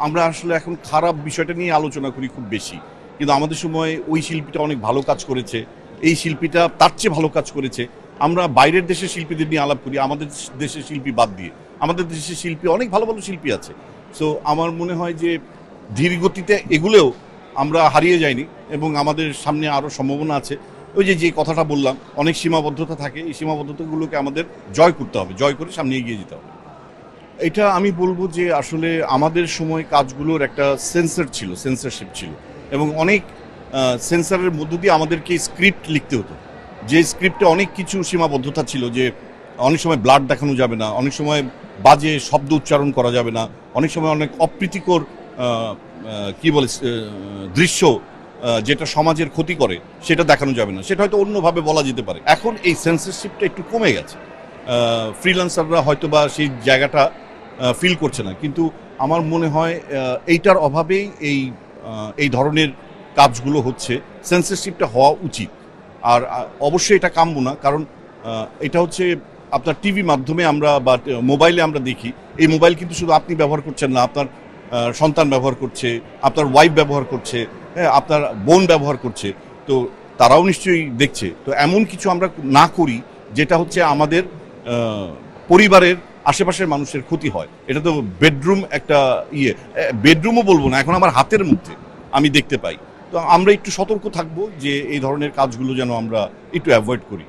আমরা আসলে এখন খারাপ বিষয়টা নিয়ে আলোচনা করি খুব বেশি, কিন্তু আমাদের সময় ওই শিল্পীটা অনেক ভালো কাজ করেছে, এই শিল্পীটা তার চেয়ে ভালো কাজ করেছে। আমরা বাইরের দেশের শিল্পীদের নিয়ে আলাপ করি, আমাদের দেশের শিল্পী বাদ দিয়ে। আমাদের দেশের শিল্পী অনেক ভালো ভালো শিল্পী আছে। সো আমার মনে হয় যে ধীর গতিতে এগুলোও আমরা হারিয়ে যাইনি এবং আমাদের সামনে আরও সম্ভাবনা আছে। ওই যে কথাটা বললাম, অনেক সীমাবদ্ধতা থাকে, এই সীমাবদ্ধতাগুলোকে আমাদের জয় করতে হবে, জয় করে সামনে এগিয়ে যেতে হবে। এটা আমি বলবো যে আসলে আমাদের সময় কাজগুলোর একটা সেন্সরশিপ ছিল এবং অনেক সেন্সরের মধ্য দিয়ে আমাদেরকে স্ক্রিপ্ট লিখতে হতো, যে স্ক্রিপ্টে অনেক কিছু সীমাবদ্ধতা ছিল, যে অনেক সময় ব্লাড দেখানো যাবে না, অনেক সময় বাজে শব্দ উচ্চারণ করা যাবে না, অনেক সময় অনেক অপ্রীতিকর কি বলে দৃশ্য যেটা সমাজের ক্ষতি করে সেটা দেখানো যাবে না, সেটা হয়তো অন্যভাবে বলা যেতে পারে। এখন এই সেন্সরশিপটা একটু কমে গেছে, ফ্রিল্যান্সাররা হয়তো বা সেই জায়গাটা ফিল করছে না, কিন্তু আমার মনে হয় এইটার অভাবেই এই ধরনের কাজগুলো হচ্ছে। সেন্সরশিপটা হওয়া উচিত, আর অবশ্যই এটা কাম্য না, কারণ এটা হচ্ছে আপনার টিভি মাধ্যমে আমরা বা মোবাইলে আমরা দেখি। এই মোবাইল কিন্তু শুধু আপনি ব্যবহার করছেন না, আপনার সন্তান ব্যবহার করছে, আপনার ওয়াইফ ব্যবহার করছে, হ্যাঁ, আপনার বোন ব্যবহার করছে, তো তারাও নিশ্চয়ই দেখছে। তো এমন কিছু আমরা না করি যেটা হচ্ছে আমাদের পরিবারের আশেপাশের মানুষের ক্ষতি হয়। এটা তো বেডরুম একটা বেডরুমও বলবো না, এখন আমার হাতের মধ্যে আমি দেখতে পাই। তো আমরা একটু সতর্ক থাকবো যে এই ধরনের কাজগুলো যেন আমরা একটু অ্যাভয়েড করি।